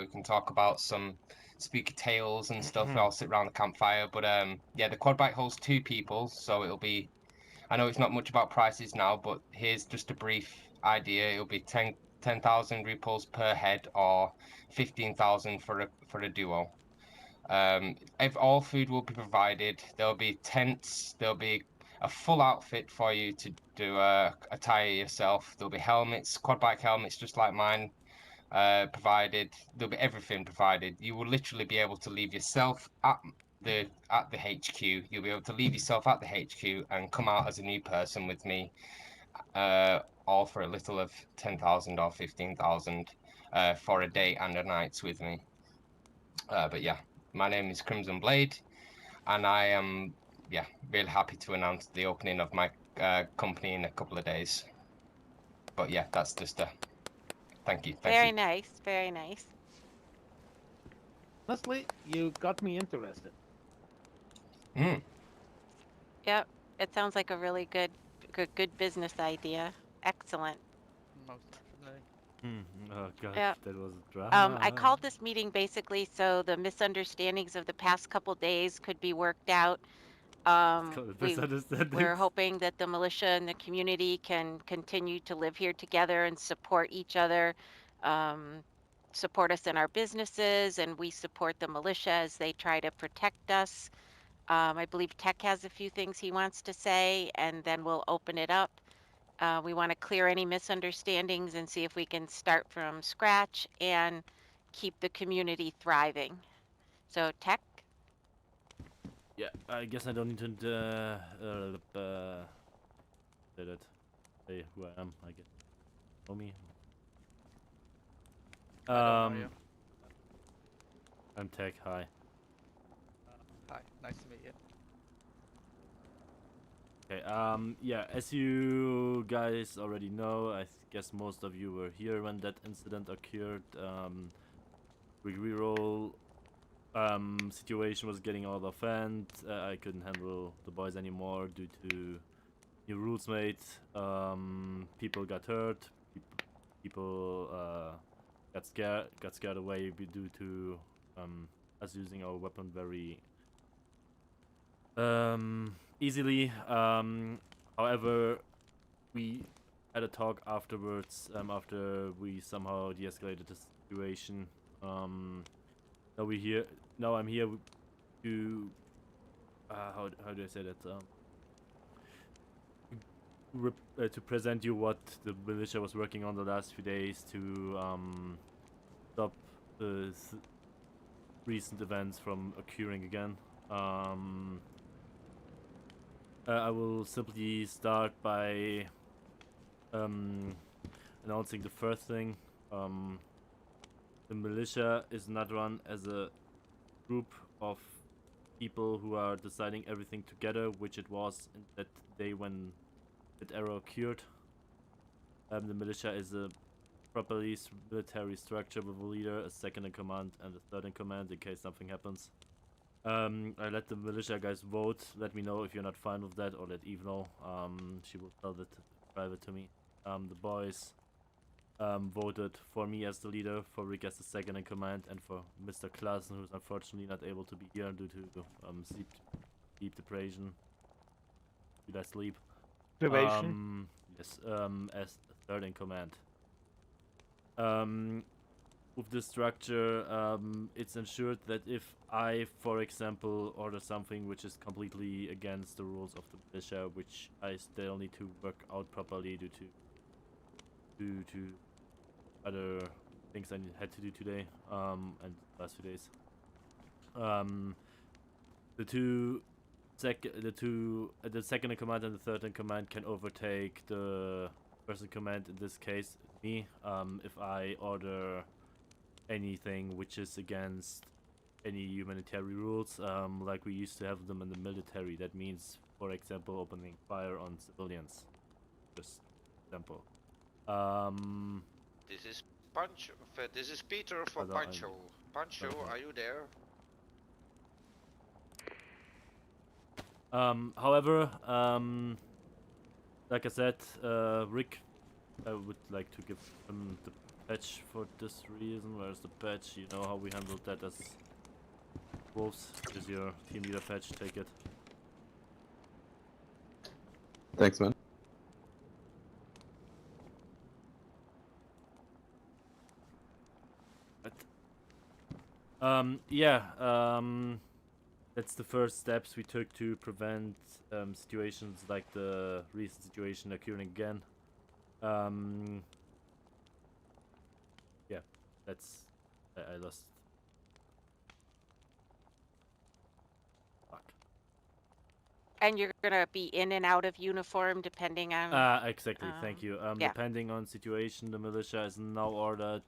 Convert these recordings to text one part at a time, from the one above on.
we can talk about some spooky tales and stuff. I'll sit around the campfire. But yeah, the quad bike holds 2 people, so it'll be. I know it's not much about prices now, but here's just a brief idea. It'll be 10,000 ripples per head, or 15,000 for a duo. If all food will be provided, there'll be tents, there'll be a full outfit for you to do attire yourself. There'll be helmets, quad bike helmets just like mine, provided. There'll be everything provided. You will literally be able to leave yourself at the HQ. You'll be able to leave yourself at the HQ and come out as a new person with me, all for a little of 10,000 or 15,000 for a day and a night with me. But yeah, my name is Crimson Blade, and I am really happy to announce the opening of my company in a couple of days. But yeah, that's just a thank you. Very nice, very nice. Honestly, you got me interested. Yep, it sounds like a really good business idea. Excellent. Most definitely. Oh god, Yeah. that was drama. I called this meeting basically so the misunderstandings of the past couple days could be worked out. We're hoping that the militia and the community can continue to live here together and support each other, support us in our businesses, and we support the militia as they try to protect us. I believe Tech has a few things he wants to say, and then we'll open it up. We want to clear any misunderstandings and see if we can start from scratch and keep the community thriving. So, Tech? Yeah, I guess I don't need to say that. Say who I am, I guess. Know me. I don't know you. I'm Tech, hi. Hi, nice to meet you. Okay, yeah, as you guys already know, I guess most of you were here when that incident occurred. We reroll situation was getting out of hand. I couldn't handle the boys anymore due to new rules made. People got hurt. People got scared away due to us using our weapon very easily. However, we had a talk afterwards. After we somehow de-escalated the situation. Now I'm here to how do I say that? To present you what the militia was working on the last few days to stop the recent events from occurring again. I will simply start by announcing the first thing. The militia is not run as a group of people who are deciding everything together, which it was in that day when that error occurred. The militia is a properly military structure with a leader, a second in command, and a third in command in case something happens. I let the militia guys vote. Let me know if you're not fine with that, or let Eve know. She will tell that private to me. The boys voted for me as the leader, for Rick as the second in command, and for Mr. Klassen, who's unfortunately not able to be here due to sleep deprivation. Did I sleep? Deprivation? Yes, as third in command. With this structure, it's ensured that if I, for example, order something which is completely against the rules of the militia, which I still need to work out properly due to other things I had to do today, and last few days. The second in command and the third in command can overtake the first in command, in this case me, if I order anything which is against any humanitarian rules, like we used to have them in the military. That means, for example, opening fire on civilians. Just example. This is Pancho. This is Peter for Pancho. Pancho, are you there? However, like I said, Rick, I would like to give him the patch for this reason. Where's the patch? You know how we handled that as wolves. Is your team leader patch? Take it. Thanks, man. That's the first steps we took to prevent situations like the recent situation occurring again. Yeah, that's I lost. Fuck. And you're gonna be in and out of uniform depending on. Exactly. Thank you. Yeah. Depending on situation, the militia is now ordered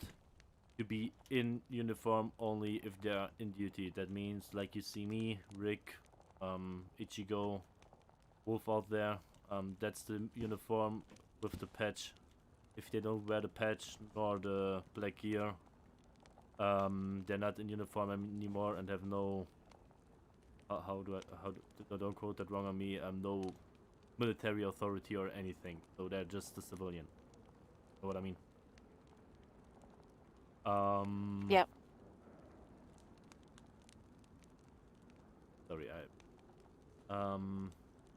to be in uniform only if they are in duty. That means, like you see me, Rick, Ichigo, Wolf out there. That's the uniform with the patch. If they don't wear the patch nor the black gear, they're not in uniform anymore and have no. Don't quote that wrong on me. No military authority or anything. So they're just a civilian. Know what I mean? Yep. Sorry,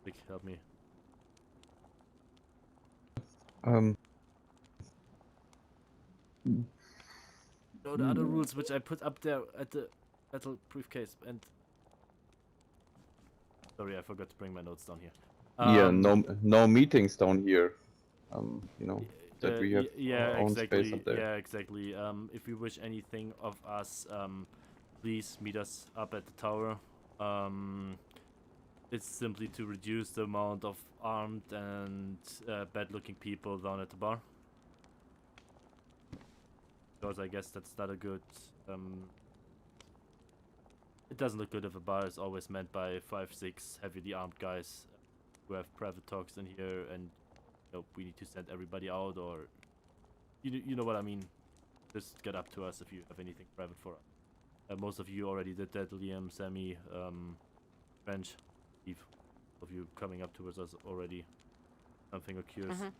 Rick, help me. No, the other rules which I put up there at the battle briefcase and. Sorry, I forgot to bring my notes down here. Yeah, no meetings down here. You know that we have our own space up there. Yeah, exactly. If you wish anything of us, please meet us up at the tower. It's simply to reduce the amount of armed and bad-looking people down at the bar. Because I guess that's not a good. It doesn't look good if a bar is always manned by 5-6 heavily armed guys who have private talks in here, and we need to send everybody out, or you know what I mean. Just get up to us if you have anything private for us. Most of you already did that. Liam, Sammy, Bench, Steve, of you coming up towards us already. Something occurs.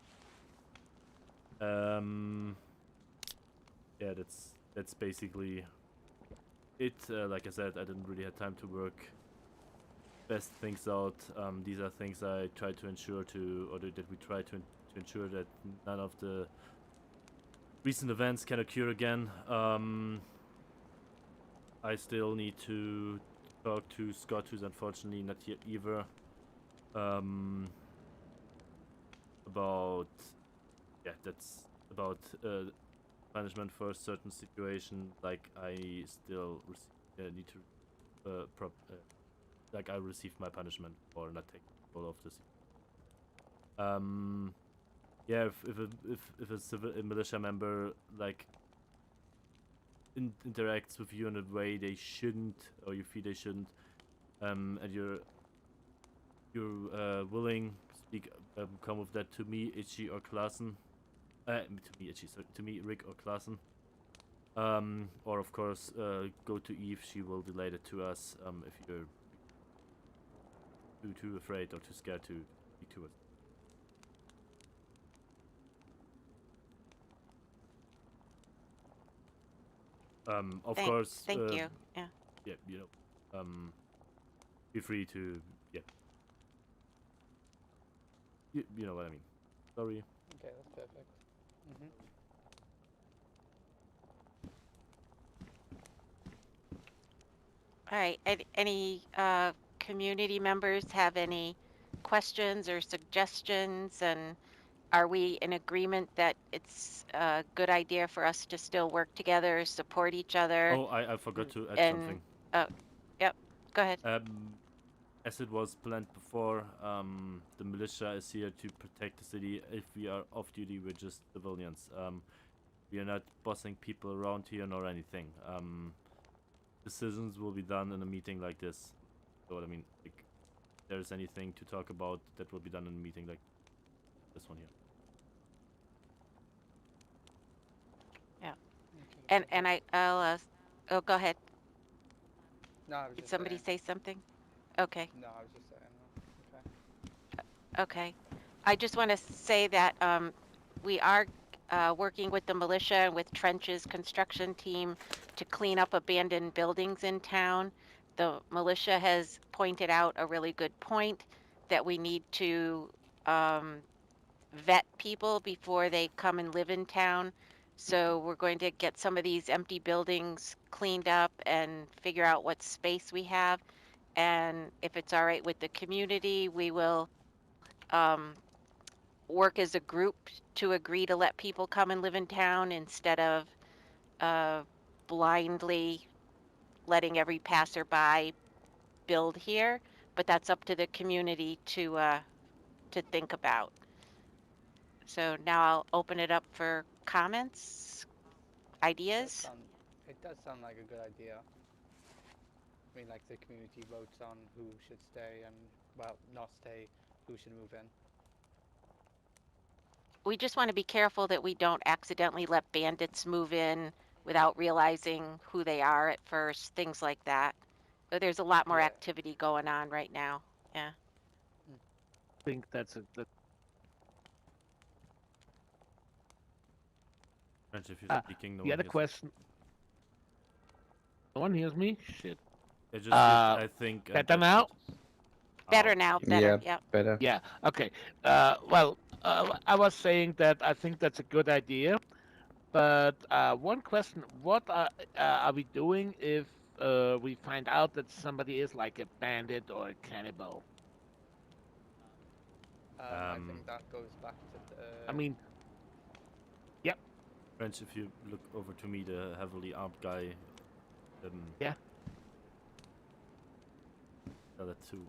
Yeah, that's basically it. Like I said, I didn't really have time to work best things out. These are things I try to ensure that we try to ensure that none of the recent events can occur again. I still need to talk to Scott, who's unfortunately not here either. That's about punishment for a certain situation. Like I still need to like I received my punishment for not taking control of this. Yeah, if a militia member like interacts with you in a way they shouldn't, or you feel they shouldn't, and you're willing, come with that to me, Ichi or Klassen. To me, Rick or Klassen. Or of course, go to Eve. She will relay it to us. If you're too afraid or too scared to speak to us. Of course. Thank you. Yeah. Yeah, feel free to. Yeah. You know what I mean. Sorry. Okay, that's perfect. All right. Any community members have any questions or suggestions? And are we in agreement that it's a good idea for us to still work together, support each other? Oh, I forgot to add something. Yep. Go ahead. As it was planned before, the militia is here to protect the city. If we are off duty, we're just civilians. We are not bossing people around here nor anything. Decisions will be done in a meeting like this. So what I mean, like, if there's anything to talk about, that will be done in a meeting like this one here. Yeah. And I'll oh, go ahead. No, I was Did just somebody saying. say something? Okay. No, I was just saying. Okay. Okay. I just want to say that we are working with the militia and with Trench's construction team to clean up abandoned buildings in town. The militia has pointed out a really good point that we need to vet people before they come and live in town. So we're going to get some of these empty buildings cleaned up and figure out what space we have. And if it's all right with the community, we will work as a group to agree to let people come and live in town instead of blindly letting every passerby build here. But that's up to the community to think about. So now I'll open it up for comments, ideas. It does sound like a good idea. I mean, like the community votes on who should stay and, well, not stay, who should move in. We just want to be careful that we don't accidentally let bandits move in without realizing who they are at first, things like that. But there's a lot more activity going on right now. Yeah. I think that's a good. If you're speaking, no The one other hears question. No one hears me. Shit. you. I think. Better now. Better now. Better. Yeah, Yep. better. Yeah. Okay. Well, I was saying that I think that's a good idea, but one question: what are we doing if we find out that somebody is like a bandit or a cannibal? I think that goes back to the... I mean, French, if you look over to me, the heavily armed guy. Yeah. The other two.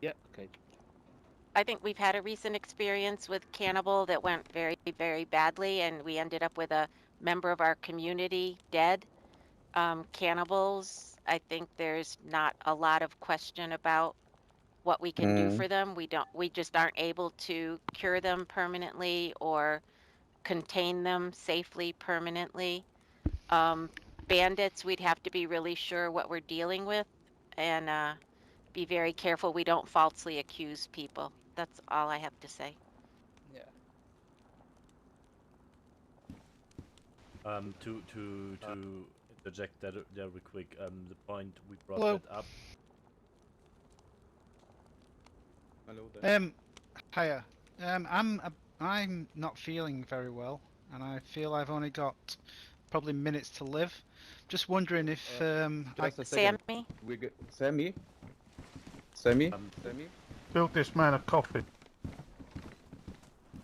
yeah. Okay. I think we've had a recent experience with cannibal that went very, very badly, and we ended up with a member of our community dead. Cannibals, I think there's not a lot of question about what we can do for them. We just aren't able to cure them permanently or contain them safely permanently. Bandits, we'd have to be really sure what we're dealing with and be very careful we don't falsely accuse people. That's all I have to say. Yeah. To interject that there real quick. The point we brought Hello. that up. Hello there. Hiya. I'm not feeling very well, and I feel I've only got probably minutes to live. Just wondering if Just a second. Sammy? Sammy? Sammy? Built this man a coffee.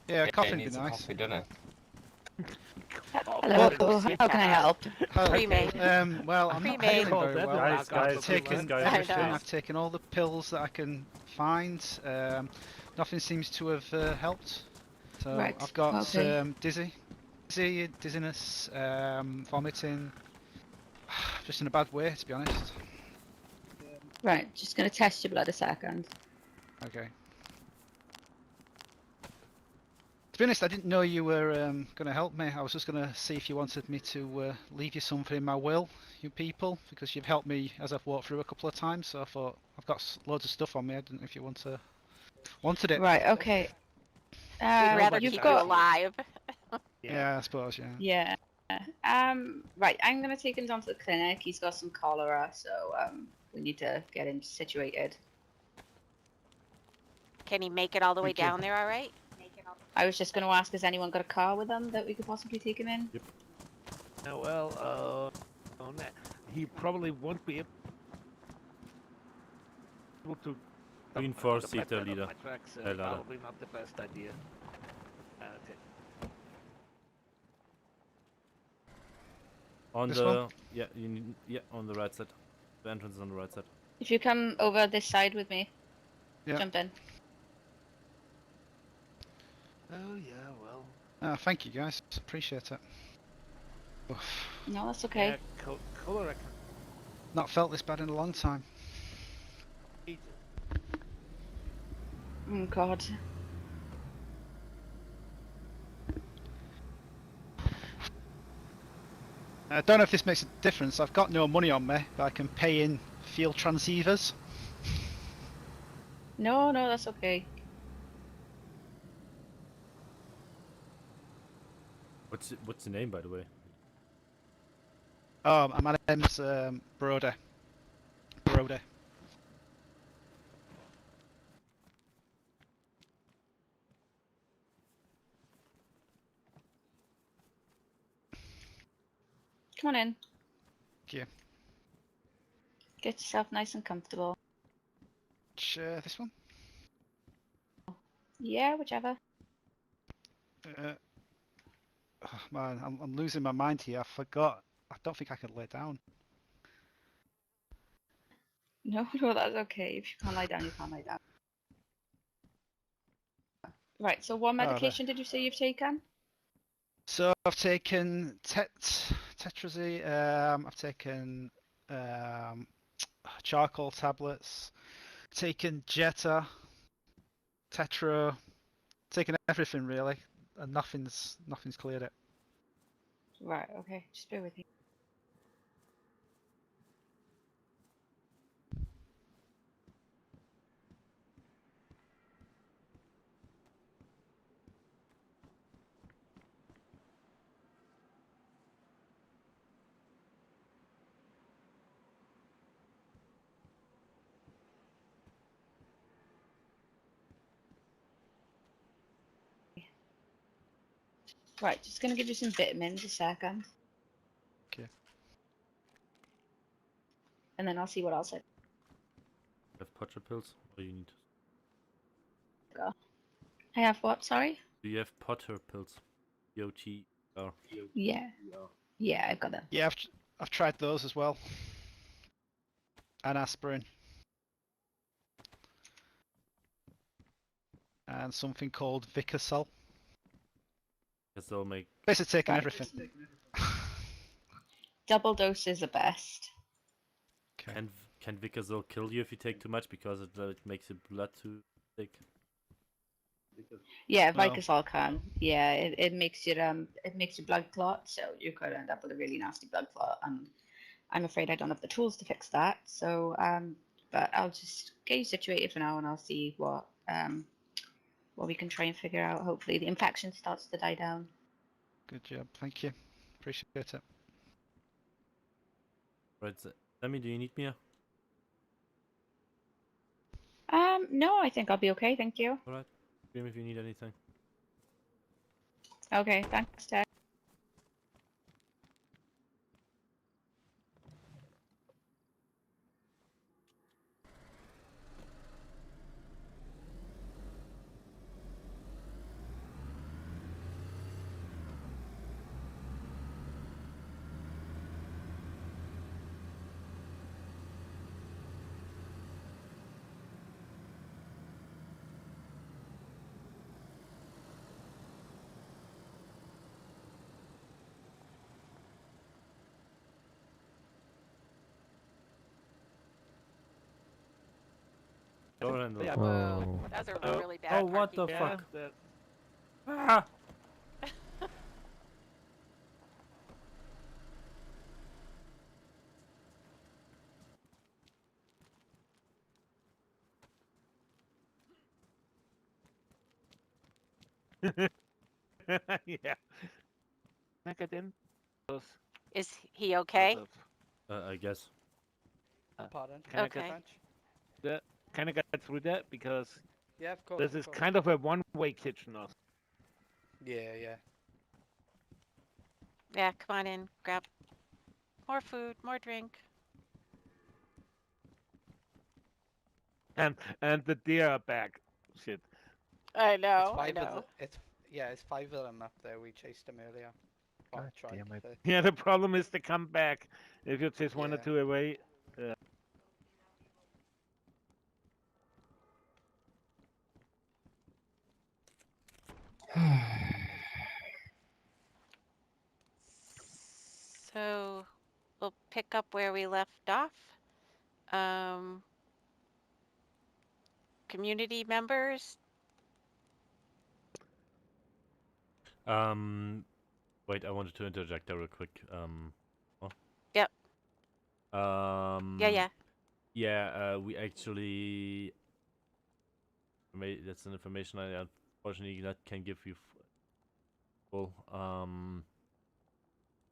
yeah, coffee it would be needs a nice. coffee, doesn't it? Hello, how can I help? Oh, Pre-made. Well, I'm not Pre-made. feeling very well. Guys, I've taken guys, everything. guys. I've taken all the pills that I can find. Nothing seems to have helped. So Right, I've got okay. dizziness, vomiting. Just in a bad way, to be honest. Right, just going to test your blood a second. Okay. To be honest, I didn't know you were going to help me. I was just going to see if you wanted me to leave you something in my will, you people, because you've helped me as I've walked through a couple of times. So I thought I've got loads of stuff on me. I didn't know if you wanted it. Right, okay. We'd rather you've keep got... you alive. Yeah, I suppose. Yeah. Yeah. Right, I'm going to take him down to the clinic. He's got some cholera, so we need to get him situated. Can he make it all the way Thank you. down there, all right? I was just going to ask, has anyone got a car with them that we could possibly take him in? Well, he probably won't be able to. Green four-seater leader. Ladder. Probably not the best idea. On This the one? on the right side. The entrance is on the right side. If you come over this side with me, Yeah. jump in. Oh yeah, well. Thank you guys. Appreciate it. Oof. No, that's okay. Yeah, cholera. Not felt this bad in a long time. Oh, God. I don't know if this makes a difference. I've got no money on me, but I can pay in field transceivers. No, no, that's okay. What's the name, by the way? Oh, my name's Broder. Broder. Come on in. Thank you. Get yourself nice and comfortable. This one? Yeah, whichever. Oh, man, I'm losing my mind here. I forgot. I don't think I can lay down. No, no, that's okay. If you can't lie down, you can't lie down. Right, so what medication did you say you've taken? So I've taken tetrazine. I've taken charcoal tablets. Taken Jetta, Tetra. Taken everything really, and nothing's cleared it. Right, okay, just bear with me. Right, just gonna give you some vitamins a second. Okay. And then I'll see what else I Have Potter pills, or you need? got. I have what? Sorry. Do you have Potter pills? POTR. Yeah. Yeah, I've got them. Yeah, I've tried those as well. And aspirin. And something called Vicasol. Guess they'll make. Basically taking Right. everything. Double dose is the best. Okay. Can Vicazole kill you if you take too much because it makes your blood too thick? Yeah, Well- Vicasol can. Yeah, it makes your blood clot, so you could end up with a really nasty blood clot. And I'm afraid I don't have the tools to fix that. So, but I'll just get you situated for now, and I'll see what we can try and figure out. Hopefully, the infection starts to die down. Good job, thank you. Appreciate it. Right, Sammy, do you need me? No, I think I'll be okay. Thank you. Alright. Scream if you need anything. Okay, thanks, Ted. Door handle. Yeah. Whoa, that's a really bad what the parking fuck? That, Ah! yeah. Can I get in? Those, Is he okay? those I guess. Pardon? Can I Okay. get French? that? Can I get through that? Because Yeah, of course. this of is course. kind of a one-way kitchen. Also. Yeah, yeah. Yeah, come on in, grab more food, more drink. And the deer are back. Shit. I know, It's I five of know. it's 5 of them up there. We chased them earlier. Well, God tried damn it. to. Yeah, the problem is to come back. If you chase one or Yeah. two away, So we'll pick up where we left off. Community members. Wait, I wanted to interject there real quick. Yep. Yeah. Yeah. Yeah, we actually that's an information I unfortunately not can give you full.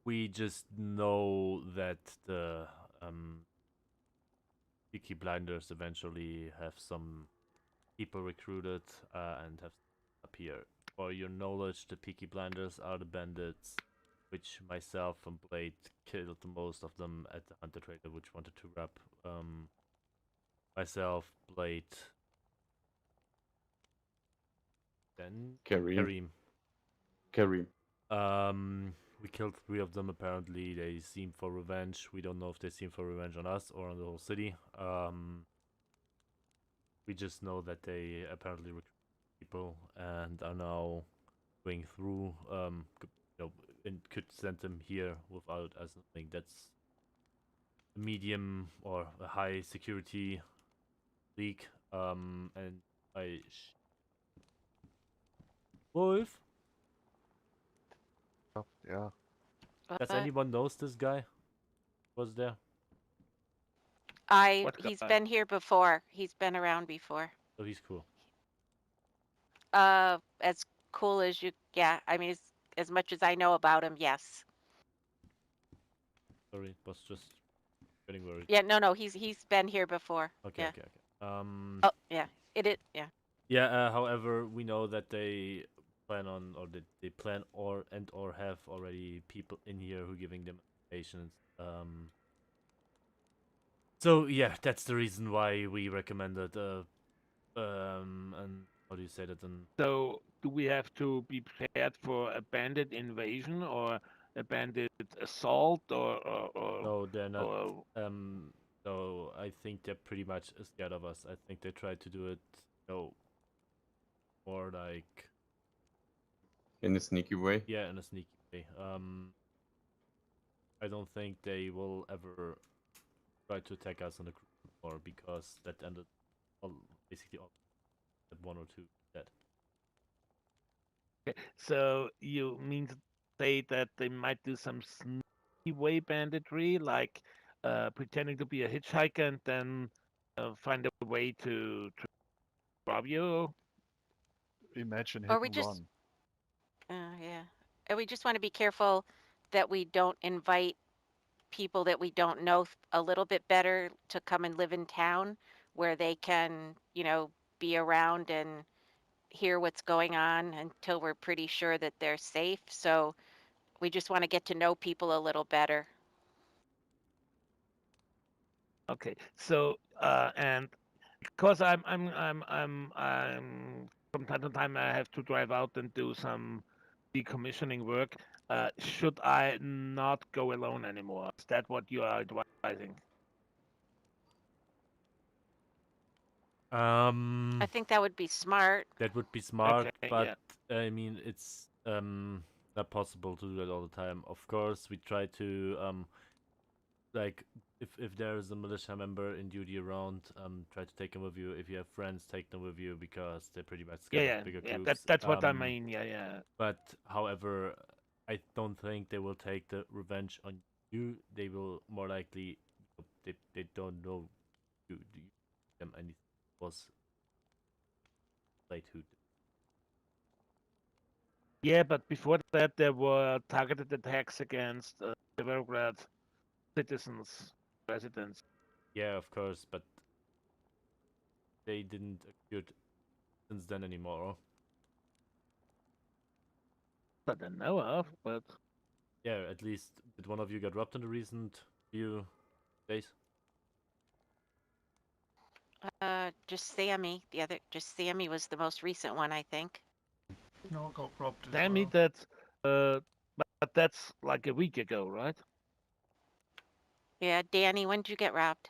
We just know that the Peaky Blinders eventually have some people recruited and have appear. For your knowledge, the Peaky Blinders are the bandits which myself and Blade killed most of them at the Hunter Trader, which wanted to rob myself, Blade, then Kareem. We killed 3 of them. Apparently, they seem for revenge. We don't know if they seem for revenge on us or on the whole city. We just know that they apparently recruit people and are now going through. And could send them here without us knowing. That's a medium or a high security league. And Wolf. Yeah. Does anyone knows this guy? Was there? He's been here before. He's been around before. So he's cool. As cool as you, yeah. I mean, as much as I know about him, yes. Sorry, it was just getting worried. Yeah, no, he's been here before. Okay, yeah. okay. Oh, yeah. Yeah. Yeah. However, we know that they plan on, or they plan or have already people in here who giving them patients. So yeah, that's the reason why we recommended. And how do you say that then? So do we have to be prepared for a bandit invasion or a bandit assault or No, they're not. or So I think they're pretty much scared of us. I think they tried to do it, more like in a sneaky way. Yeah, in a sneaky way. I don't think they will ever try to attack us on the crew more because that ended basically all at 1 or 2 dead. Okay, so you mean to say that they might do some sneaky way banditry, like pretending to be a hitchhiker and then find a way to rob you? Imagine hit Or we and just, run. yeah. And we just want to be careful that we don't invite people that we don't know a little bit better to come and live in town where they can, be around and hear what's going on until we're pretty sure that they're safe. So we just want to get to know people a little better. Okay, so and because I'm from time to time I have to drive out and do some decommissioning work. Should I not go alone anymore? Is that what you are advising? I think that would be smart. That would be smart, Okay, but I mean it's not possible to do that all the time. Of course, we try to like if there is a militia member in duty around, try to take them with you. If you have friends, take them with you because they're pretty much scared of bigger groups. That's what I mean. Yeah. But however, I don't think they will take the revenge on you. They will more likely they don't know you them anything was late who. Yeah, but before that there were targeted attacks against Belgrade citizens, residents. Yeah, of course, but they didn't occur since then anymore. That I know of, but yeah, at least did one of you get robbed in the recent few days? Just Sammy. Just Sammy was the most recent one, I think. No, got robbed as Sammy, well. that's but that's like a week ago, right? Yeah, Danny, when did you get robbed?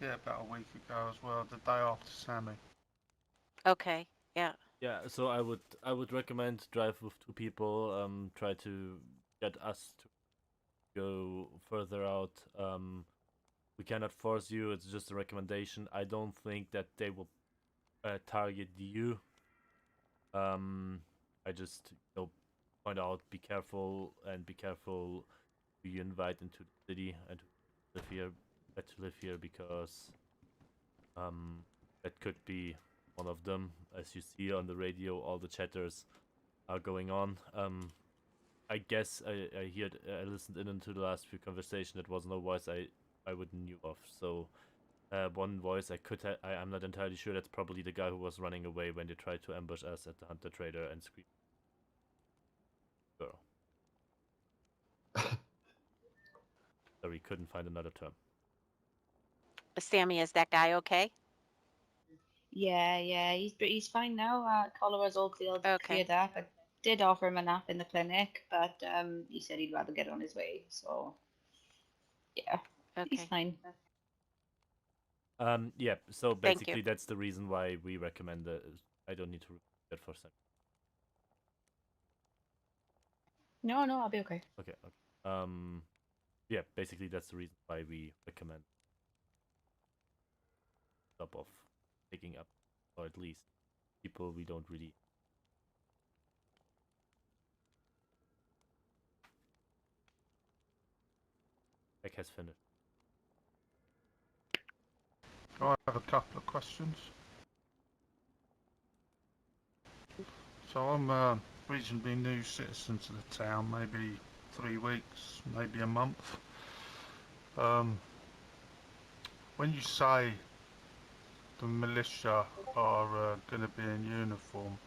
Yeah, about a week ago as well, the day after Sammy. Okay, yeah. Yeah, so I would recommend drive with 2 people. Try to get us to go further out. We cannot force you. It's just a recommendation. I don't think that they will target you. I just point out, be careful who you invite into the city and to live here because that could be one of them. As you see on the radio, all the chatters are going on. I guess I listened in into the last few conversation. It was no voice I would knew of. So one voice I'm not entirely sure. That's probably the guy who was running away when they tried to ambush us at the Hunter Trader and scream. Girl. Sorry, couldn't find another term. Sammy, is that guy okay? Yeah, he's fine now. Cholera's all cleared Okay. up. I did offer him a nap in the clinic, but he said he'd rather get on his way. So yeah, he's Okay. fine. Yeah. So Thank you. basically, that's the reason why we recommend that. I don't need to repeat that for a second. No, I'll be okay. Okay. Yeah. Basically, that's the reason why we recommend stop of picking up, or at least people we don't really. Beck has finished. I have a couple of questions. So I'm a reasonably new citizen to the town, maybe 3 weeks, maybe a month. When you say the militia are going to be in uniform,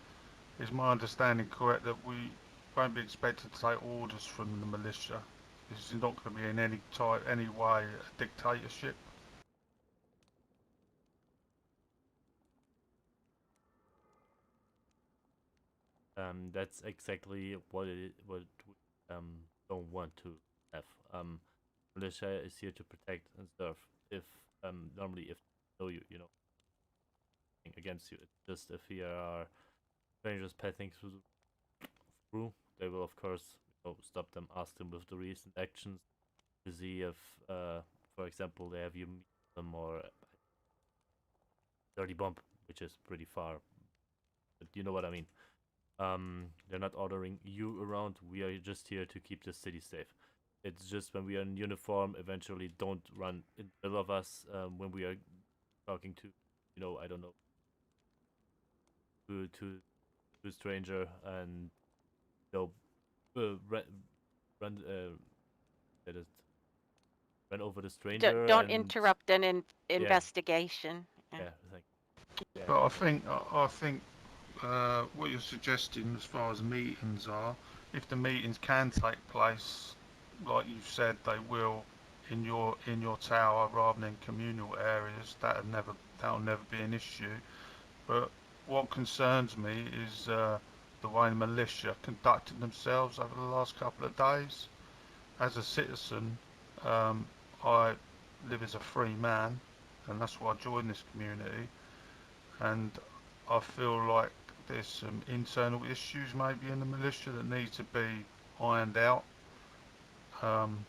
is my understanding correct that we won't be expected to take orders from the militia? This is not going to be in any way a dictatorship? That's exactly what we don't want to have. Militia is here to protect and serve. If normally if they know you know against you, it's just if you are strangers passing through, they will of course stop them, ask them with the recent actions to see if, for example, they have you meet them or dirty bump, which is pretty far, but you know what I mean. They're not ordering you around. We are just here to keep the city safe. It's just when we are in uniform, eventually don't run in the middle of us when we are talking to, I don't know, to a stranger and run that is run over the stranger. Don't and interrupt an investigation. Yeah, yeah. But I think what you're suggesting as far as meetings are, if the meetings can take place, like you said, they will in your tower rather than communal areas. That'll never be an issue. But what concerns me is the way the militia conducted themselves over the last couple of days. As a citizen, I live as a free man, and that's why I joined this community. And I feel like there's some internal issues maybe in the militia that need to be ironed out. And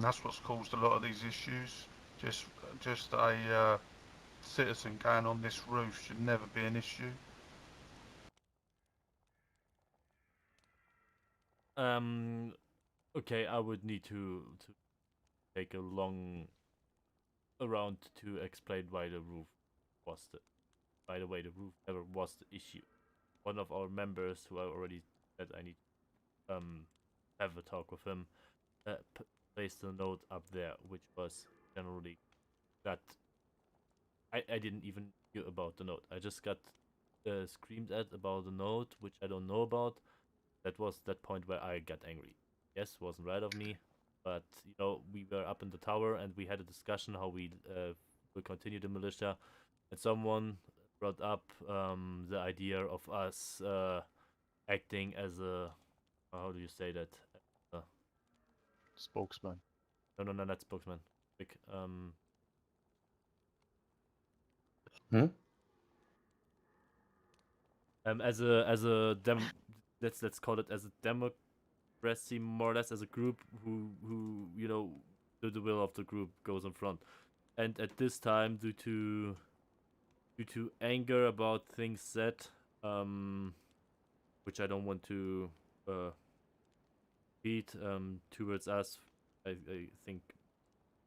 that's what's caused a lot of these issues. Just a citizen going on this roof should never be an issue. Okay, I would need to take a long around to explain why the roof was by the way, the roof never was the issue. One of our members, who I already said I need have a talk with him, placed a note up there, which was generally that I didn't even hear about the note. I just got screamed at about the note, which I don't know about. That was that point where I got angry. Yes, wasn't right of me, but we were up in the tower and we had a discussion how we will continue the militia, and someone brought up the idea of us acting as a how do you say that? Spokesman. No, not spokesman. As a let's call it as a democracy, more or less, as a group who do the will of the group goes in front. And at this time, due to anger about things said, which I don't want to beat towards us, I think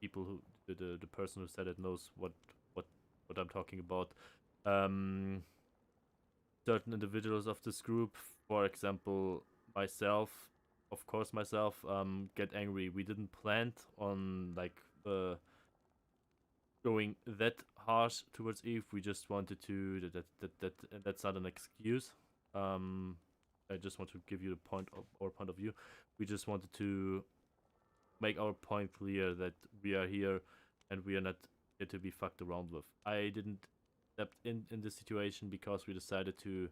people who the person who said it knows what what I'm talking about. Certain individuals of this group, for example, myself, of course myself, get angry. We didn't plan on like going that harsh towards Eve. We just wanted to that's not an excuse. I just want to give you the point of view. We just wanted to make our point clear that we are here and we are not here to be fucked around with. I didn't step in this situation because we decided to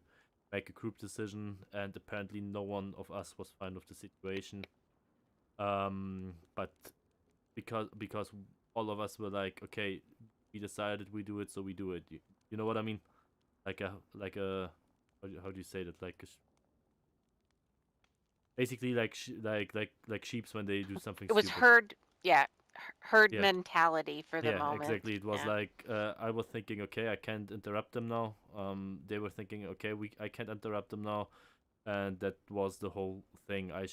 make a group decision, and apparently no one of us was fine with the situation. But because all of us were like, okay, we decided we do it, so we do it. You know what I mean? Like a how do you say that? Basically like sheeps when they do something It was stupid. herd, yeah, herd Yeah. mentality for the Yeah, moment. exactly. It was Yeah. like I was thinking, okay, I can't interrupt them now. They were thinking, okay, I can't interrupt them now, and that was the whole thing. I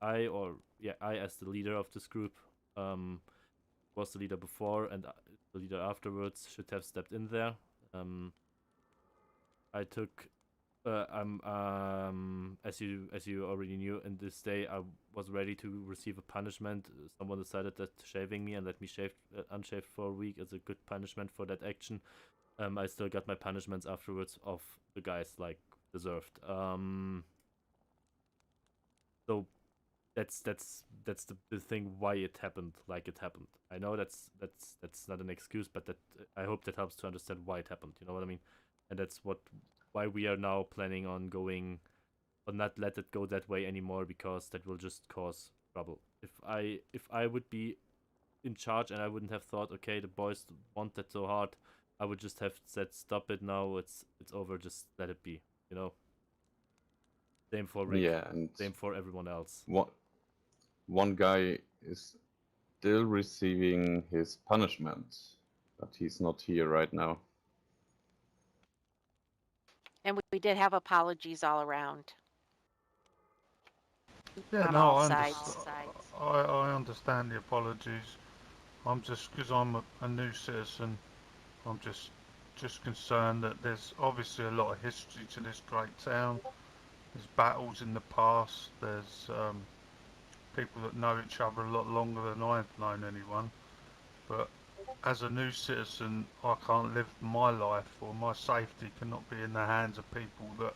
as the leader of this group, was the leader before and the leader afterwards should have stepped in there. I took as you already knew, in this day I was ready to receive a punishment. Someone decided that shaving me and let me shave unshaved for a week is a good punishment for that action. I still got my punishments afterwards of the guys like deserved. So that's the thing why it happened like it happened. I know that's not an excuse, but that I hope that helps to understand why it happened. You know what I mean? And that's why we are now planning on going or not let it go that way anymore, because that will just cause trouble. If I would be in charge and I wouldn't have thought, okay, the boys want that so hard, I would just have said, stop it now, it's over, just let it be, you know. Same for Rick. Yeah, and same for everyone else. One guy is still receiving his punishment, but he's not here right now. And we did have apologies all around. Yeah, On no, all I sides. understand. I understand the apologies. I'm just because I'm a new citizen. I'm just concerned that there's obviously a lot of history to this great town. There's battles in the past. There's people that know each other a lot longer than I've known anyone. But as a new citizen, I can't live my life, or my safety cannot be in the hands of people that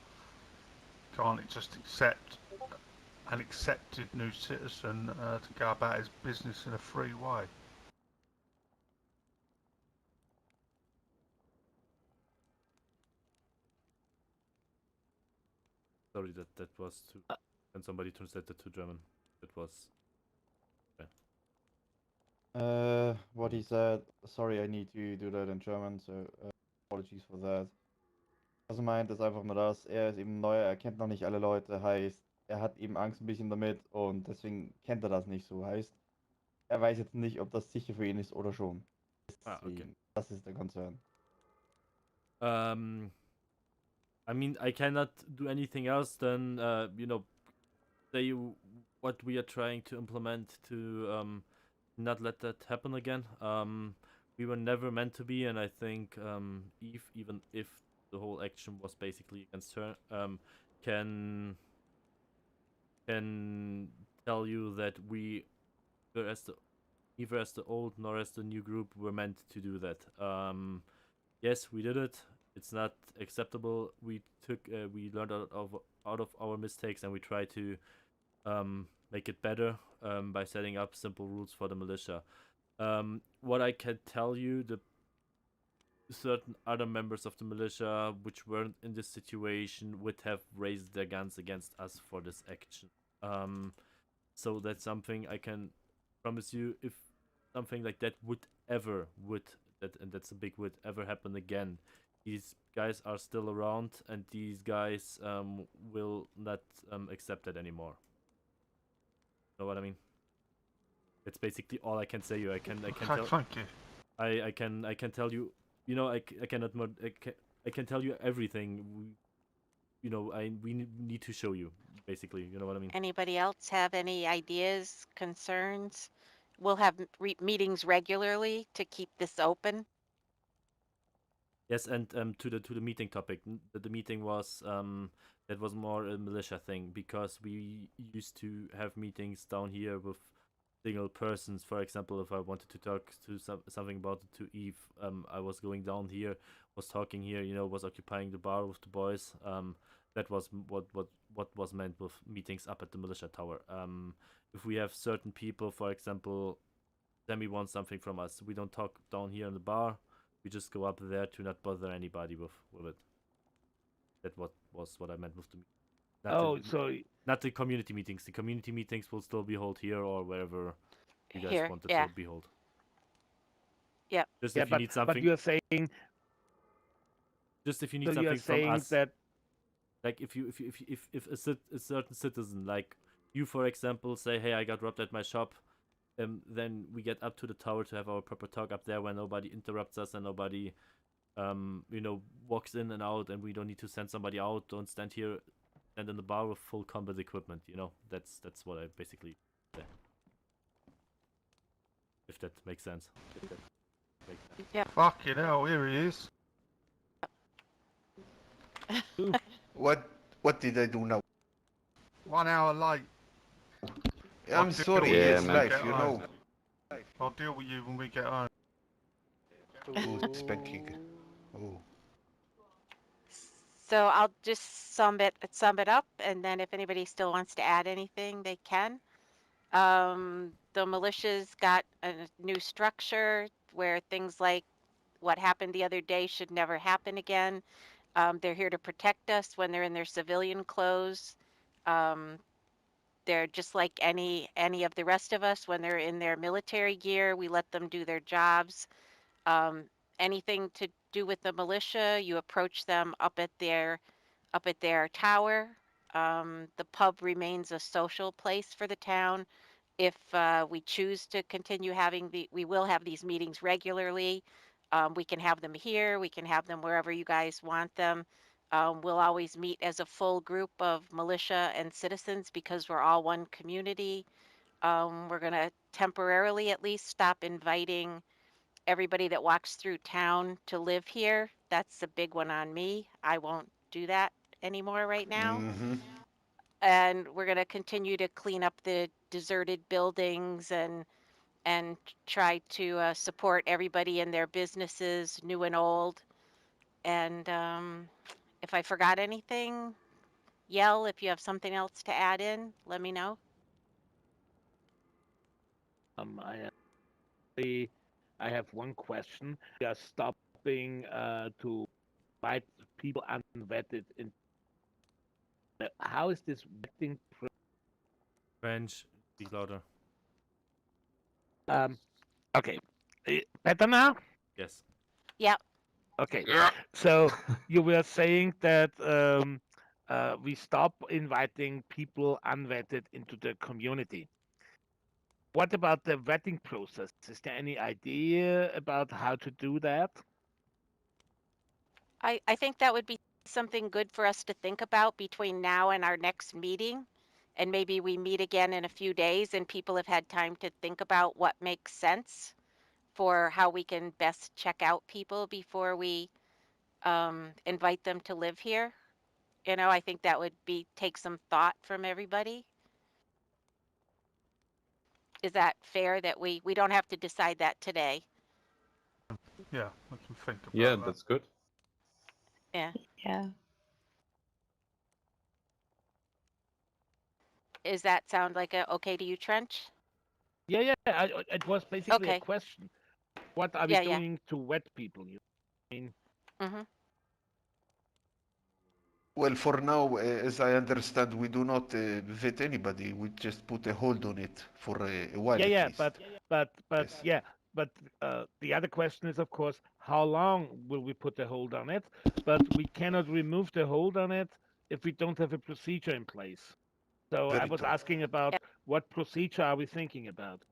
can't just accept an accepted new citizen to go about his business in a free way. Sorry, that was too. And somebody translated to German. It was. What he said. Sorry, I need to do that in German, so apologies for that. Was er meint, ist einfach nur das. Er ist eben neu, er kennt noch nicht alle Leute, heißt, er hat eben Angst ein bisschen damit und deswegen kennt er das nicht so. Heißt, er weiß jetzt nicht, ob das sicher für ihn ist oder schon. Deswegen, Okay. das ist der Concern. I mean, I cannot do anything else than say what we are trying to implement to not let that happen again. We were never meant to be, and I think Eve, even if the whole action was basically against her, can tell you that we, neither as the old nor as the new group, were meant to do that. Yes, we did it. It's not acceptable. We learned out of our mistakes, and we try to make it better by setting up simple rules for the militia. What I can tell you, the certain other members of the militia which weren't in this situation would have raised their guns against us for this action. So that's something I can promise you. If something like that and that's a big would ever happen again, these guys are still around, and these guys will not accept that anymore. Know what I mean? That's basically all I can say. I can tell. Thank you. I can tell you. I can tell you everything. We need to show you. Basically, you know what I mean. Anybody else have any ideas, concerns? We'll have meetings regularly to keep this open. Yes, and to the meeting topic. The meeting was that was more a militia thing because we used to have meetings down here with single persons. For example, if I wanted to talk to something about it to Eve, I was going down here, was talking here, was occupying the bar with the boys. That was what was meant with meetings up at the militia tower. If we have certain people, for example, Sammy wants something from us, we don't talk down here in the bar. We just go up there to not bother anybody with it. That was what I meant with the meeting. Not the community meetings. The community meetings will still be held here or wherever you guys Here, wanted yeah. to be held. Yep. Just if you need something. But you're saying. Just if you need So something you're saying from us. that. Like if a certain citizen, like you for example, say, hey, I got robbed at my shop. Then we get up to the tower to have our proper talk up there where nobody interrupts us and nobody walks in and out, and we don't need to send somebody out. Don't stand here, stand in the bar with full combat equipment. That's what I basically say. If that makes sense. Yeah. Fucking hell, here he is. What did I do now? 1 hour late. I'm sorry, it's life, you know. I'll deal with you when we get home. Oh, spanking. Oh. So I'll just sum it up, and then if anybody still wants to add anything, they can. The militia's got a new structure where things like what happened the other day should never happen again. They're here to protect us when they're in their civilian clothes. They're just like any of the rest of us when they're in their military gear. We let them do their jobs. Anything to do with the militia, you approach them up at their tower. The pub remains a social place for the town. If we choose to continue we will have these meetings regularly. We can have them here. We can have them wherever you guys want them. We'll always meet as a full group of militia and citizens because we're all one community. We're going to temporarily at least stop inviting everybody that walks through town to live here. That's a big one on me. I won't do that anymore right now. Mm-hmm. And we're going to continue to clean up the deserted buildings and try to support everybody in their businesses, new and old. And if I forgot anything, yell. If you have something else to add in, let me know. I have one question. We are stopping to invite people unvetted in. How is this vetting? French, speak louder. Okay. Better now? Yes. Yep. Okay. Yeah. So you were saying that we stop inviting people unvetted into the community. What about the vetting process? Is there any idea about how to do that? I think that would be something good for us to think about between now and our next meeting. And maybe we meet again in a few days and people have had time to think about what makes sense for how we can best check out people before we invite them to live here. I think that would take some thought from everybody. Is that fair that we don't have to decide that today? Yeah, we can think about Yeah, that. that's good. Yeah. Yeah. Does that sound like okay to you, Trench? Yeah. It was basically Okay. a question. What are we doing to vet people? Mm-hmm. Well, for now, as I understand, we do not vet anybody. We just put a hold on it for a while. Yeah, at least. but Yes. yeah, but the other question is, of course, how long will we put a hold on it? But we cannot remove the hold on it if we don't have a procedure in place. So I was asking about what procedure are we thinking about?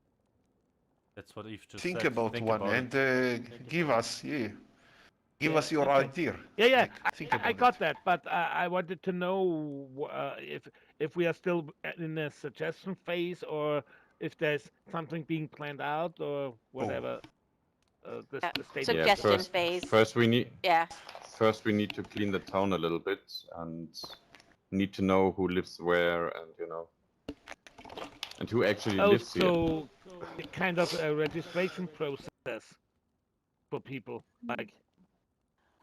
That's what Eve just Think said. about Think one about and give us, give Yeah, us your okay. idea. Yeah, think I about got that, but I wanted to know if we are still in the suggestion phase or if there's something being planned out or whatever. the state. Suggestion phase. First we need. Yeah. First we need to clean the town a little bit and need to know who lives where and and who actually lives here. So kind of a registration process for people, like.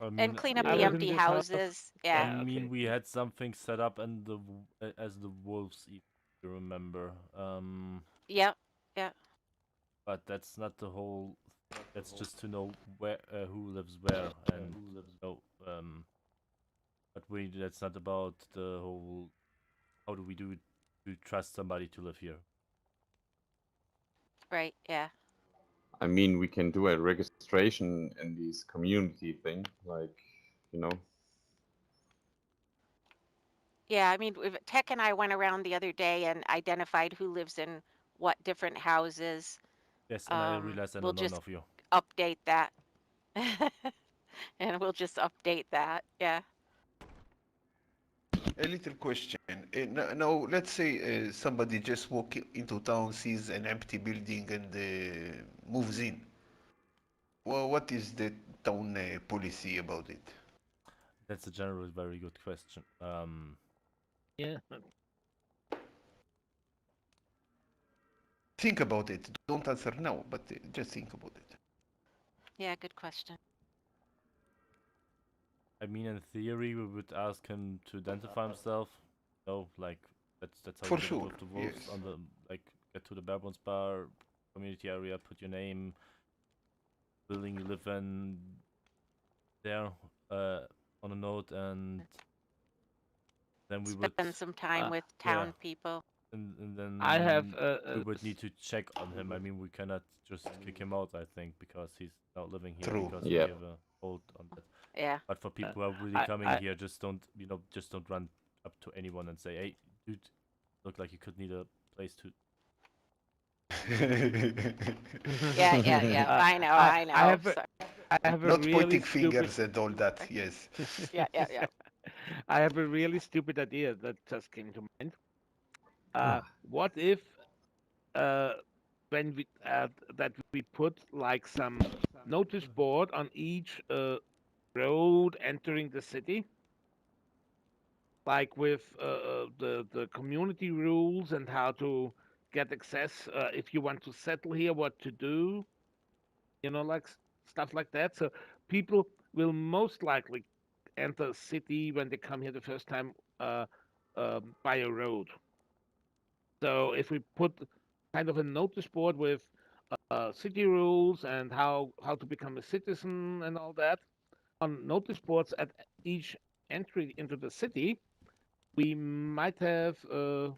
And clean up the empty houses. Yeah. I mean, we had something set up and as the wolves, if you remember. Yeah. Yeah. But that's not the whole. That's just to know where who lives where and who lives. No, but that's not about the whole. How do we do it to trust somebody to live here? Right. Yeah. I mean, we can do a registration in this community thing, like, Yeah, I mean, Tech and I went around the other day and identified who lives in what different houses. Yes, and I realized I know we'll none just of you. update that. And we'll just update that. Yeah. A little question. Now, let's say somebody just walk into town, sees an empty building, and moves in. Well, what is the town policy about it? That's a generally very good question. Yeah. Think about it. Don't answer now, but just think about it. Yeah, good question. I mean, in theory, we would ask him to identify himself. No, like that's how For we did it sure, with the wolves yes. on the get to the Bare Bones bar community area, put your name, building you live in there on a note, and then we would spend some time with town people. And then I have we would need to check on him. I mean, we cannot just kick him out, I think, because he's not living here. True. Because Yeah. we have a hold on that. Yeah. But for people who are really coming here, just don't run up to anyone and say, "Hey, dude, look like you could need a place to." Yeah. I know. I have a Not really pointing stupid... fingers and all that. Yes. Yeah. I have a really stupid idea that just came to mind. What if when we that we put like some notice board on each road entering the city, like with the community rules and how to get access if you want to settle here, what to do, like stuff like that. So people will most likely enter a city when they come here the first time by a road. So if we put kind of a notice board with city rules and how to become a citizen and all that on notice boards at each entry into the city, we might have a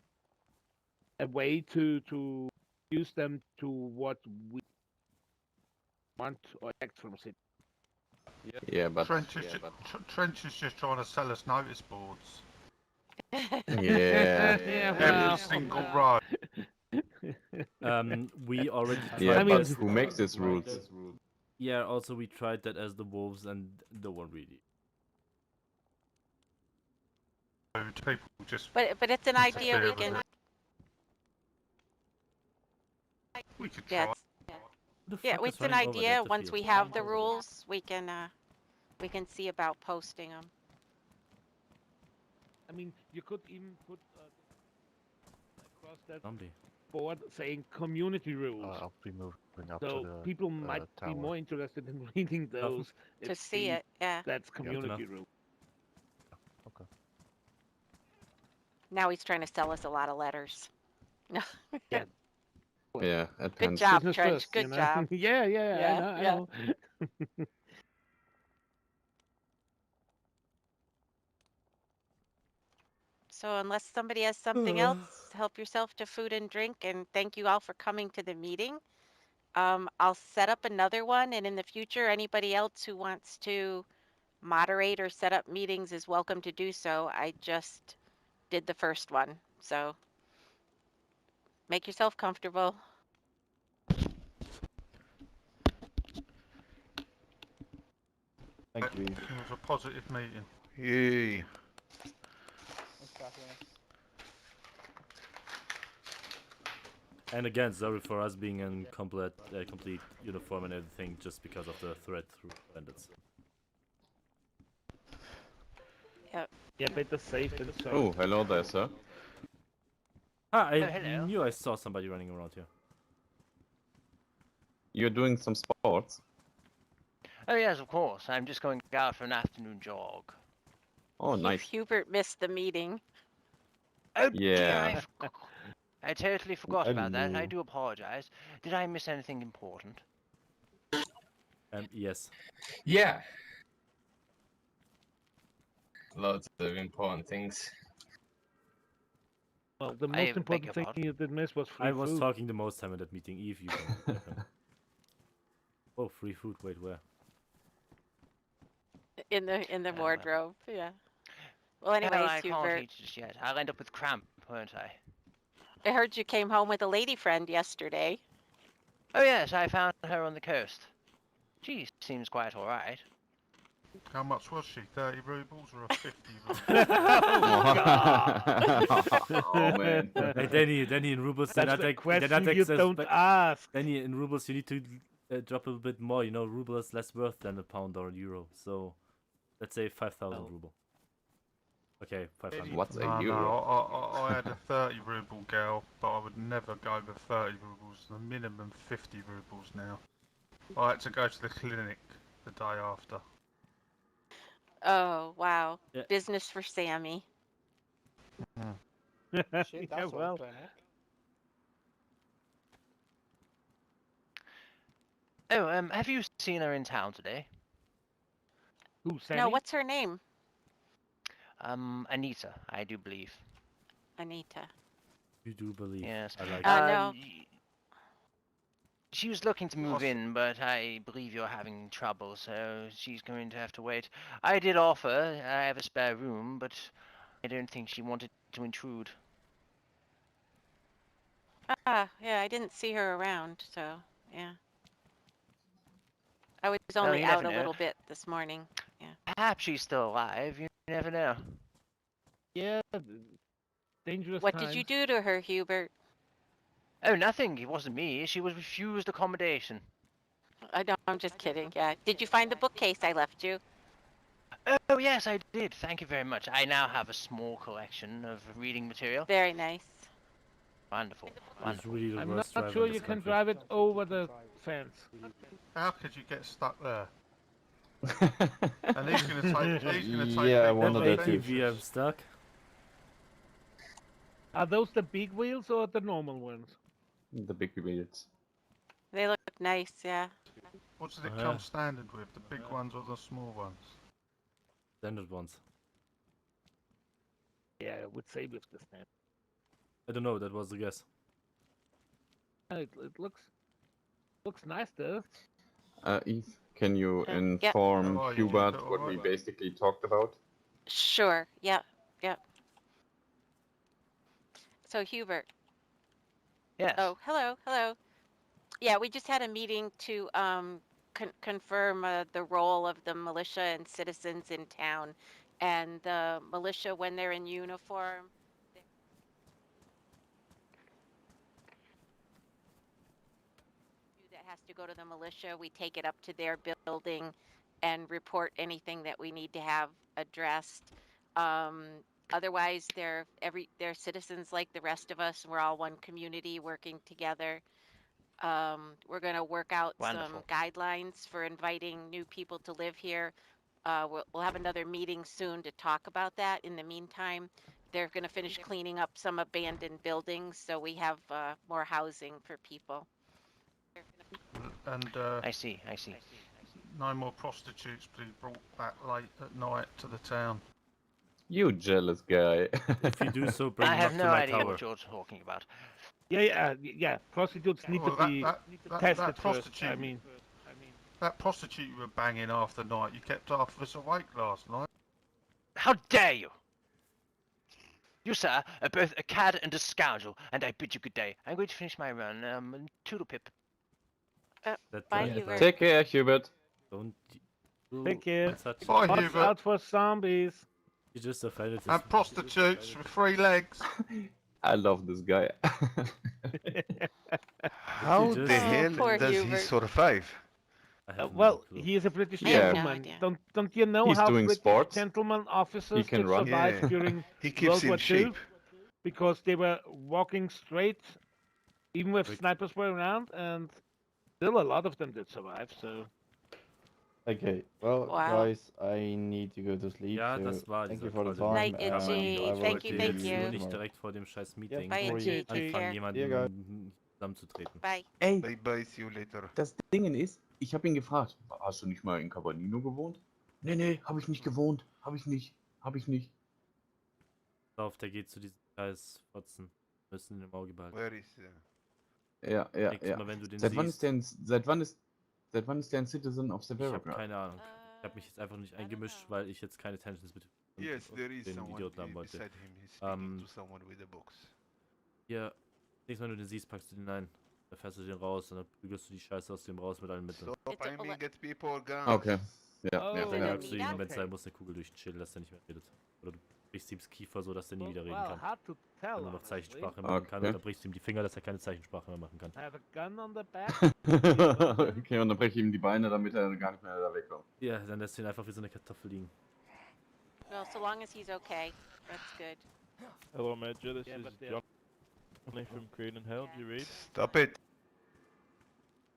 way to use them to what we want or expect from city. Yeah, but Trench is just trying to sell us notice boards. yeah. Every single road. We already tried. Yeah, I mean, but who makes these rules? Yeah. Also, we tried that as the wolves, and no one really. People just. But it's an idea we can. We could try. Yeah, it's an idea. Once we have the rules, we can see about posting them. I mean, you could even put across that board saying community rules. I'll be moving up so to the people might be tower. more interested in reading those to see it. Yeah, that's community rule. Okay. Now he's trying to sell us a lot of letters. Yeah. Yeah. Good job, Business Trench. first, Good job. Yeah. I know. So unless somebody has something else, help yourself to food and drink. And thank you all for coming to the meeting. I'll set up another one. And in the future, anybody else who wants to moderate or set up meetings is welcome to do so. I just did the first one. So make yourself comfortable. Thank you. It was a positive meeting. Yay. And again, sorry for us being in complete uniform and everything, just because of the threat through bandits. Yep. Yeah, better safe than sorry. Oh, hello there, sir. Ah, I hello. knew I saw somebody running around here. You're doing some sports? Oh yes, of course. I'm just going out for an afternoon jog. Oh, nice. Hubert missed the meeting. Oh Yeah. dear, I totally forgot I about that. I know. do apologize. Did I miss anything important? Yes. Yeah. Loads of important things. Well, the I most beg important your thing pardon? you did miss was free I was food. talking the most time at that meeting. Eve, you can jump in. Oh, free food. Wait, where? In the well. wardrobe. Yeah. Well, Well, anyways, I can't Hubert, eat just yet. I'll end up with cramp, won't I? I heard you came home with a lady friend yesterday. Oh yes, I found her on the coast. She seems quite alright. How much was she? 30 rubles or a 50 rubles? Oh man. Hey, Danny, in rubles, That's the question you don't ask. Danny, in rubles, you need to drop a bit more. You know, ruble is less worth than a pound or a euro. So, let's say 5,000 ruble. Okay, 500. What's a No, euro? I had a 30 ruble girl, but I would never go over 30 rubles. The minimum 50 rubles now. I had to go to the clinic the day after. Oh, wow. Yeah. Business for Sammy. Shit, that Yeah, sort of well. clinic. Oh, have you seen her in town today? Who, Sammy? No, what's her name? Anita, I do believe. Anita. You do believe. Yes. I like No. She was looking to move in, but I believe you're having trouble, so she's going to have to wait. I did offer. I have a spare room, but I don't think she wanted to intrude. Ah, yeah, I didn't see her around, so, yeah. I was Well, only you out never a know. little bit this morning. Yeah. Perhaps she's still alive. You never know. Yeah, dangerous What times. did you do to her, Hubert? Oh, nothing. It wasn't me. She was refused accommodation. I'm just kidding. Yeah. Did you find the bookcase I left you? Oh, yes, I did. Thank you very much. I now have a small collection of reading material. Very nice. Wonderful. He's Wonderful. really the I'm worst not driver sure in you this can country. drive it over the fence. How could you get stuck there? And he's going to take. He's going to take. Yeah, I people wonder on that too. adventures. I'm stuck. Are those the big wheels or the normal ones? The big wheels. They look nice, yeah. What does it come standard with? The big ones or the small ones? Standard ones. Yeah, I would say with the stand. I don't know. That was the guess. It looks nice though. Eve, can you Yeah. inform Oh, you Hubert did it what we alright. basically talked about? Sure. Yep. So, Hubert. Yes. Oh, hello. Yeah, we just had a meeting to confirm the role of the militia and citizens in town. And the militia, when they're in uniform, that has to go to the militia. We take it up to their building and report anything that we need to have addressed. Otherwise, they're citizens like the rest of us. We're all one community working together. We're going to work out some guidelines for inviting new people to live here. We'll have another meeting soon to talk about that. In the meantime, they're going to finish cleaning up some abandoned buildings, so we have more housing for people. And I see. no more prostitutes to be brought back late at night to the town. You jealous guy. If you do so, bring I him have up no to my idea tower. what you're talking about. Yeah. Prostitutes need to be tested that first. prostitute. I mean, That prostitute you were banging half the night. You kept half of us awake last night. How dare you! You, sir, are both a cad and a scoundrel, and I bid you good day. I'm going to finish my run. Toodle pip. Bye, Hubert. Take care, Hubert. Don't. take care. Bye, Watch Hubert. out for zombies. You just offended his. And prostitutes with 3 legs. I love this guy. How the hell poor does he Hubert. survive? Well, he is a British I have no gentleman. idea. Don't you know He's how doing British sports. gentlemen officers can could run. survive Yeah. during He keeps World in War II? shape. Because they were walking straight, even with Rick. snipers were around, and still a lot of them did survive. So Okay, well, Wow. guys, I need to go to sleep. Ja, so das war thank dieser you for the Call. time. Night, Kann man ihn Itchy. auch. I Ich will Thank you, wollte see thank jetzt you you. nur nicht tomorrow. direkt vor dem scheiß Yeah, Meeting Bye, sorry. Itchy. Take anfangen, care. jemanden zusammenzutreten. Bye. Ey, Bye bye, see you later. das Ding ist, ich habe ihn gefragt, hast du nicht mal in Cabanino gewohnt? Nee, habe ich nicht gewohnt. Habe ich nicht. Auf, der geht zu diesen scheiß Fotzen. Müssen ihn im Auge behalten. Where is Ja. Nächstes Mal, wenn du den Seit wann siehst. ist der ein Citizen of Ich Severo? habe keine Ahnung. Ich habe mich jetzt einfach nicht eingemischt, weil ich jetzt keine Tensions mit Yes, there is den someone Idioten haben wollte. beside him. He's speaking to someone with a box. Hier, nächstes Mal, wenn du den siehst, packst du den ein. Da fährst du den raus und dann prügelst du die Scheiße aus dem raus mit allen Mitteln. Stop aiming at people, guns. Okay. Ja. Oh. Dann Ja, jagst du ihm, wenn es okay. sein muss, eine Kugel durch den Schädel, dass der nicht mehr redet. Oder du brichst ihm das Kiefer so, dass der nie wieder reden well, kann. hard to tell. Wenn er noch honestly. Zeichensprache machen kann, Okay. oder brichst du ihm die Finger, dass er keine Zeichensprache mehr machen kann. I have a gun on the back. Okay, und dann breche ich ihm die Beine, damit er gar nicht mehr da wegkommt. Ja, dann lässt du ihn einfach wie so eine Kartoffel liegen. Well, so long as he's okay, that's good. Hello, Major. This Yeah, is but they're- Johnny from Crane and Hell. Do you read? Stop it.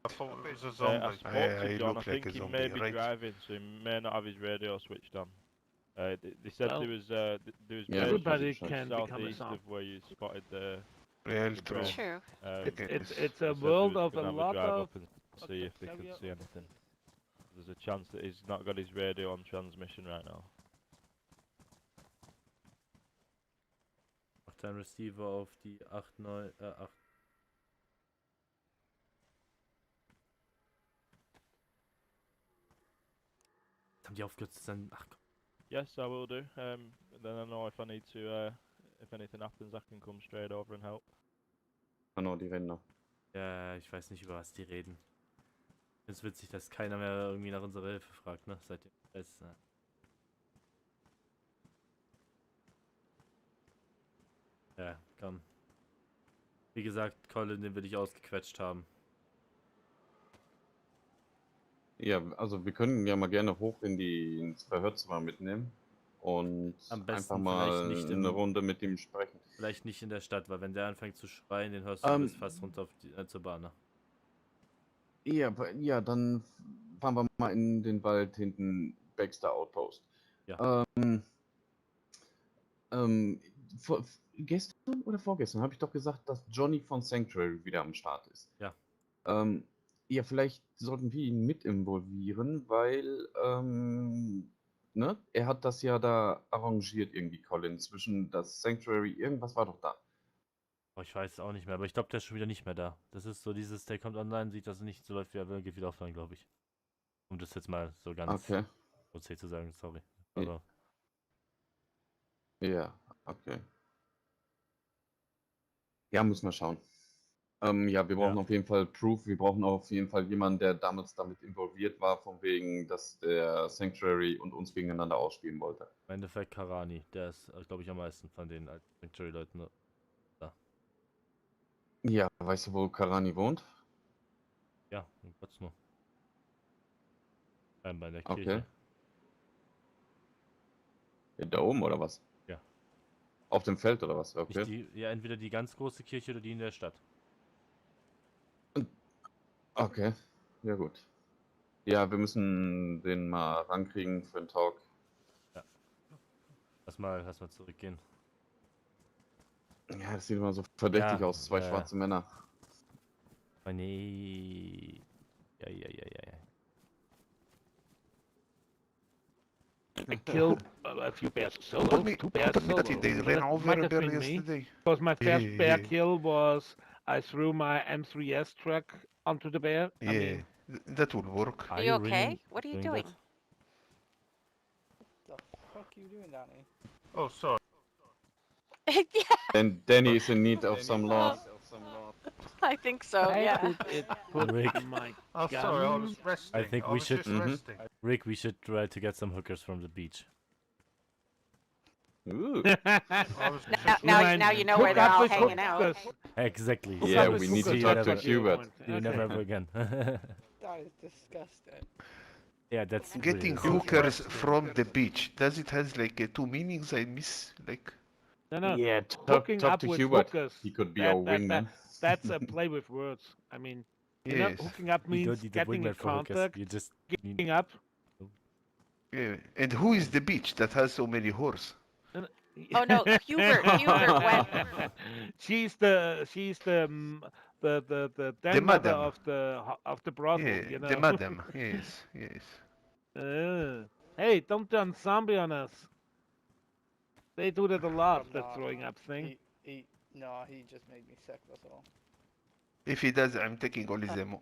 I thought it was a I zombie. spoke I to John. I look like think a he zombie, may be right? driving, so he may not have his radio switched on. They said Well, there was yeah, bears everybody just can become a southeast zombie. of where you spotted the. Real the true. drone. True. It's they a said they world was of a gonna have lot drive of. up and see if they carry could on. see anything. There's a chance that he's not got his radio on transmission right now. Mach deinen Receiver auf die 8, 9, 8. Haben die aufgehört zu sein? Ach komm. Yes, I will do. Then I know if I need to, if anything happens, I can come straight over and help. Genau, die rennen noch. Ja, ich weiß nicht, über was die reden. Ich find's witzig, dass keiner mehr irgendwie nach unserer Hilfe fragt, ne? Seitdem es. Ja, komm. Wie gesagt, Colin, den will ich ausgequetscht haben. Ja, also wir können ihn ja mal gerne hoch ins Verhörzimmer mitnehmen und Am besten einfach mal vielleicht nicht eine Runde mit ihm sprechen. Vielleicht nicht in der Stadt, weil wenn der anfängt zu schreien, den hörst du bis fast runter auf die, zur Bahn. Ne? Ja, dann fahren wir mal in den Wald hinten Baxter Outpost. Ja. Gestern oder vorgestern habe ich doch gesagt, dass Johnny von Sanctuary wieder am Start ist. Ja. Ja, vielleicht sollten wir ihn mit involvieren, weil ne, er hat das ja da arrangiert irgendwie, Colin, zwischen das Sanctuary, irgendwas war doch da. Oh, ich weiß es auch nicht mehr, aber ich glaube, der ist schon wieder nicht mehr da. Das ist so dieses, der kommt online, sieht, dass es nicht so läuft, wie er will, geht wieder offline, glaube ich. Um das jetzt mal so ganz Okay. OC zu sagen, sorry. Ja. Aber Ja, okay. Ja, müssen wir schauen. Ja, wir brauchen auf jeden Fall Proof. Wir brauchen auch auf jeden Fall jemanden, der damals damit involviert war, von wegen, dass der Sanctuary und uns gegeneinander ausspielen wollte. im Endeffekt Karani, der ist, glaube ich, am meisten von den Sanctuary-Leuten da. Ja, weißt du, wo Karani wohnt? Ja, in Potsdam. Bei der Okay. Kirche. Ja, da oben oder was? Ja. Auf dem Feld oder was? Okay. Nicht ja, entweder die ganz große Kirche oder die in der Stadt. Okay, ja gut. Ja, wir müssen den mal rankriegen für den Talk. Ja. Lass mal zurückgehen. Ja, das sieht immer so verdächtig Ja, aus, zwei schwarze Männer. Oh nee. Ja. I killed a few bears. So Told me- two bears. told me that they solo. ran That over might a have bear been me. yesterday. Because my first bear Yeah. kill was I threw my M3S truck onto the bear. I Yeah, mean, that would work. Are you okay? What are you doing? What the fuck are you doing, Danny? Oh, sorry. Yeah, And Danny is in need of some love. I think so. I Yeah. put Rick. my Oh, sorry, I was gun. resting. I think I we was should- just resting. Rick, we should try to get some hookers from the beach. Ooh. Now you know where they're all hanging out. Exactly. Yeah, So we need to see you talk to never- Hubert. See you never ever again. That is disgusting. Yeah, that's Getting really hookers from the beach. Does it has like two meanings? I miss like. No. Yeah, Hooking talk up to with Hubert. hookers. He could be our wingman. That's a play with words. I mean, Yes. hooking up You means don't need a getting in wingman for hookers. contact, You just getting up. Yeah. And who is the beach that has so many whores? Oh no, Hubert went. She's the den mother madam. of the brothel. Yeah, You know. the madam. Yes, yes. Hey, don't turn zombie on us. They do that a lot. I'm The not. throwing up thing. No, he just made me sick. That's all. If he does, I'm taking all his ammo.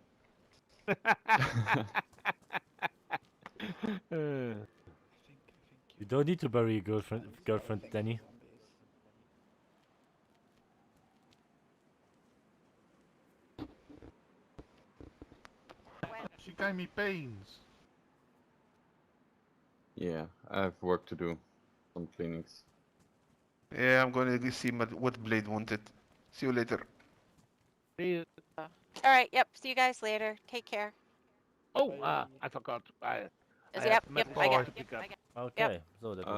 You don't need to bury your girlfriend, Danny. She gave me beans. Yeah, I have work to do. Some cleanings. Yeah, I'm gonna go see what Blade wanted. See you later. See you. All right. Yep. See you guys later. Take care. Oh, I forgot. Yep. I got. to pick up. Okay, so that was